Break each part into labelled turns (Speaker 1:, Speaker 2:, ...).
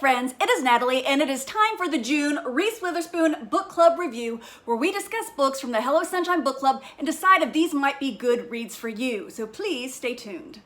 Speaker 1: friends, it is Natalie, and it is time for the June Reese Witherspoon Book Club Review, where we discuss books from the Hello Sunshine Book Club and decide if these might be good reads for you. So please stay tuned.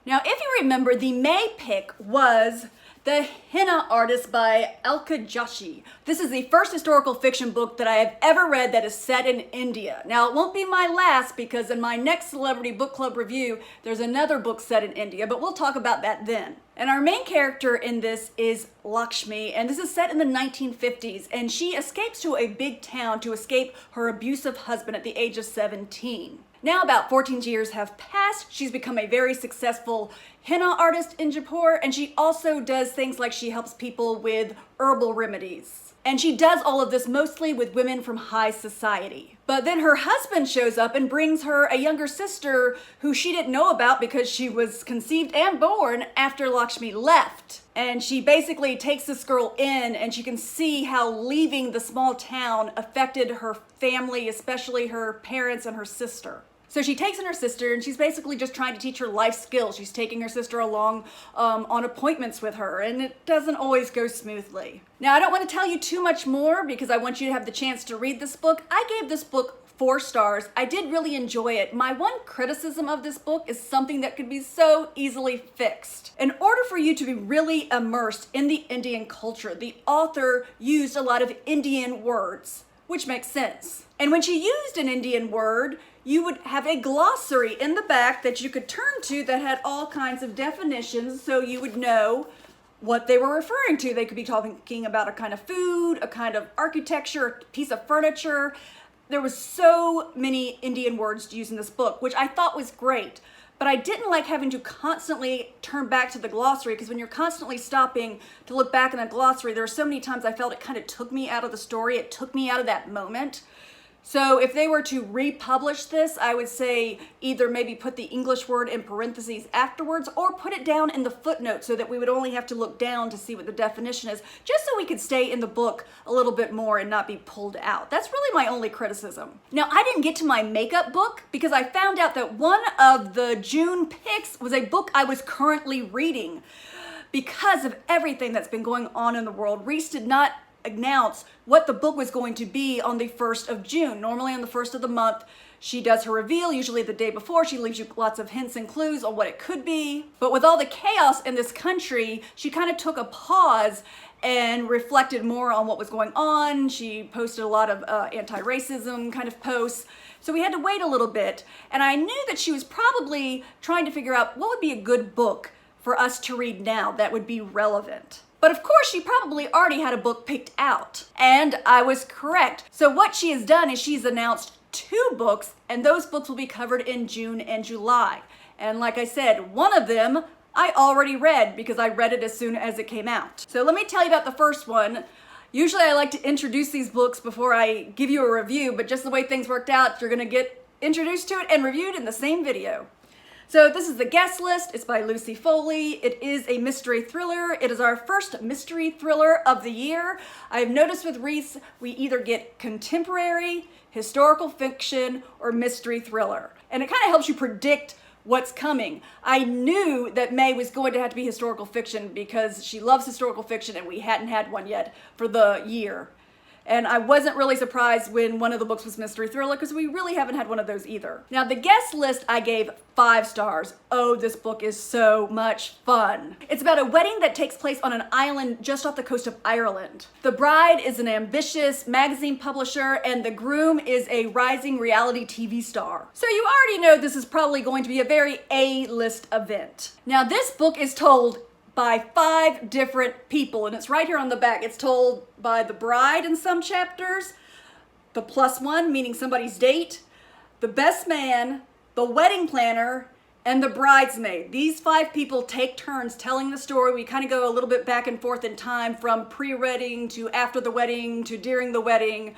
Speaker 1: Now, if you remember, the May pick was The Henna Artist by Alka Joshi. This is the first historical fiction book that I have ever read that is set in India. Now, it won't be my last because in my next Celebrity Book Club review, there's another book set in India, but we'll talk about that then. And our main character in this is Lakshmi, and this is set in the 1950s, and she escapes to a big town to escape her abusive husband at the age of 17. Now about 14 years have passed. She's become a very successful henna artist in Jaipur, and she also does things like she helps people with herbal remedies. And she does all of this mostly with women from high society. But then her husband shows up and brings her a younger sister who she didn't know about because she was conceived and born after Lakshmi left. And she basically takes this girl in, and she can see how leaving the small town affected her family, especially her parents and her sister. So she takes in her sister, and she's basically just trying to teach her life skills. She's taking her sister along on appointments with her, and it doesn't always go smoothly. Now, I don't want to tell you too much more because I want you to have the chance to read this book. I gave this book 4 stars. I did really enjoy it. My one criticism of this book is something that could be so easily fixed. In order for you to be really immersed in the Indian culture, the author used a lot of Indian words, which makes sense. And when she used an Indian word, you would have a glossary in the back that you could turn to that had all kinds of definitions so you would know what they were referring to. They could be talking about a kind of food, a kind of architecture, a piece of furniture. There was so many Indian words to use in this book, which I thought was great. But I didn't like having to constantly turn back to the glossary, because when you're constantly stopping to look back in the glossary, there are so many times I felt it kind of took me out of the story. It took me out of that moment. So if they were to republish this, I would say either maybe put the English word in parentheses afterwards or put it down in the footnote so that we would only have to look down to see what the definition is, just so we could stay in the book a little bit more and not be pulled out. That's really my only criticism. Now, I didn't get to my makeup book because I found out that one of the June picks was a book I was currently reading. Because of everything that's been going on in the world, Reese did not announce what the book was going to be on the 1st of June. Normally on the 1st of the month, she does her reveal, usually the day before. She leaves you lots of hints and clues on what it could be. But with all the chaos in this country, she kind of took a pause and reflected more on what was going on. She posted a lot of anti-racism kind of posts. So we had to wait a little bit. And I knew that she was probably trying to figure out what would be a good book for us to read now that would be relevant. But of course, she probably already had a book picked out. And I was correct. So what she has done is she's announced 2 books, and those books will be covered in June and July. And like I said, one of them I already read because I read it as soon as it came out. So let me tell you about the first one. Usually I like to introduce these books before I give you a review, but just the way things worked out, you're gonna get introduced to it and reviewed in the same video. So this is the guest list. It's by Lucy Foley. It is a mystery thriller. It is our first mystery thriller of the year. I've noticed with Reese, we either get contemporary, historical fiction, or mystery thriller. And it kind of helps you predict what's coming. I knew that May was going to have to be historical fiction because she loves historical fiction and we hadn't had one yet for the year. And I wasn't really surprised when one of the books was mystery thriller because we really haven't had one of those either. Now, the guest list I gave 5 stars. Oh, this book is so much fun. It's about a wedding that takes place on an island just off the coast of Ireland. The bride is an ambitious magazine publisher and the groom is a rising reality TV star. So you already know this is probably going to be a very A-list event. Now, this book is told by 5 different people, and it's right here on the back. It's told by the bride in some chapters, the +1, meaning somebody's date, the best man, the wedding planner, and the bridesmaid. These 5 people take turns telling the story. We kind of go a little bit back and forth in time, from pre-wedding to after the wedding to during the wedding.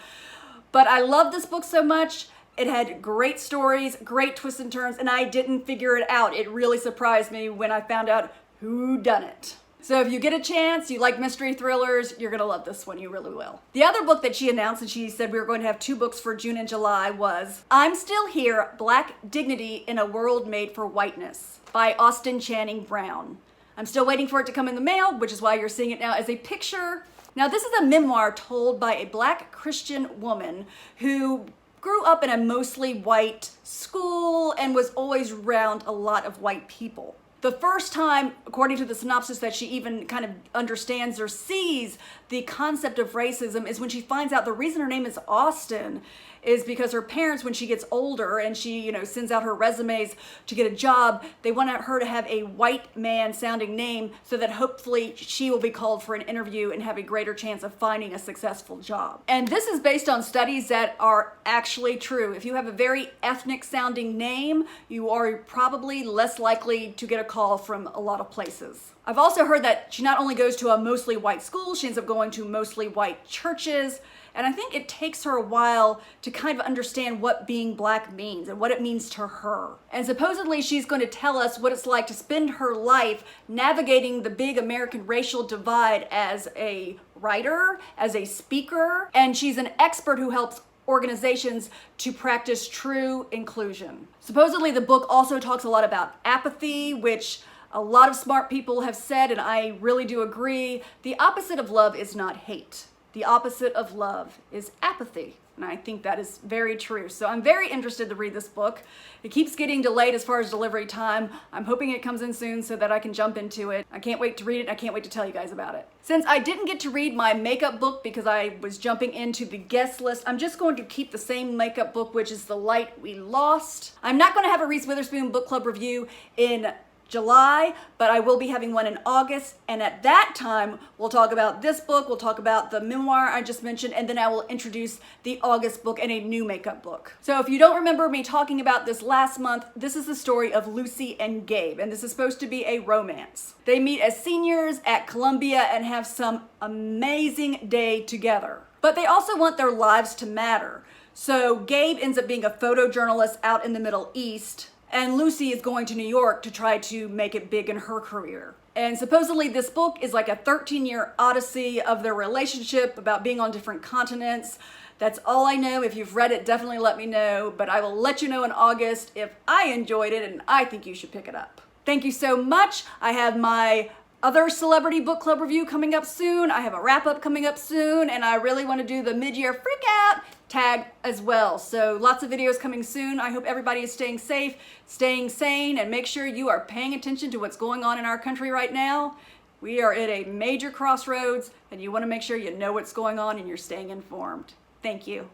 Speaker 1: But I love this book so much. It had great stories, great twists and turns, and I didn't figure it out. It really surprised me when I found out who done it. So if you get a chance, you like mystery thrillers, you're gonna love this one, you really will. The other book that she announced, and she said we were going to have 2 books for June and July, was I'm Still Here, Black Dignity in a World Made for Whiteness by Austin Channing Brown. I'm still waiting for it to come in the mail, which is why you're seeing it now as a picture. Now this is a memoir told by a Black Christian woman who grew up in a mostly white school and was always around a lot of white people. The first time, according to the synopsis, that she even kind of understands or sees the concept of racism is when she finds out the reason her name is Austin is because her parents, when she gets older and she, sends out her resumes to get a job, they want her to have a white man sounding name so that hopefully she will be called for an interview and have a greater chance of finding a successful job. And this is based on studies that are actually true. If you have a very ethnic sounding name, you are probably less likely to get a call from a lot of places. I've also heard that she not only goes to a mostly white school, she ends up going to mostly white churches. And I think it takes her a while to kind of understand what being Black means and what it means to her. And supposedly she's going to tell us what it's like to spend her life navigating the big American racial divide as a writer, as a speaker, and she's an expert who helps organizations to practice true inclusion. Supposedly the book also talks a lot about apathy, which a lot of smart people have said, and I really do agree. The opposite of love is not hate. The opposite of love is apathy. And I think that is very true. So I'm very interested to read this book. It keeps getting delayed as far as delivery time. I'm hoping it comes in soon so that I can jump into it. I can't wait to read it. I can't wait to tell you guys about it. Since I didn't get to read my makeup book because I was jumping into the guest list, I'm just going to keep the same makeup book, which is The Light We Lost. I'm not going to have a Reese Witherspoon book club review in July, but I will be having one in August, and at that time we'll talk about this book, we'll talk about the memoir I just mentioned, and then I will introduce the August book and a new makeup book. So if you don't remember me talking about this last month, this is the story of Lucy and Gabe, and this is supposed to be a romance. They meet as seniors at Columbia and have some amazing day together. But they also want their lives to matter. So Gabe ends up being a photojournalist out in the Middle East, and Lucy is going to New York to try to make it big in her career. And supposedly this book is like a 13-year odyssey of their relationship, about being on different continents. That's all I know. If you've read it, definitely let me know. But I will let you know in August if I enjoyed it, and I think you should pick it up. Thank you so much. I have my other celebrity book club review coming up soon. I have a wrap-up coming up soon, and I really want to do the mid-year freak out tag as well. So lots of videos coming soon. I hope everybody is staying safe, staying sane, and make sure you are paying attention to what's going on in our country right now. We are at a major crossroads, and you want to make sure you know what's going on and you're staying informed. Thank you.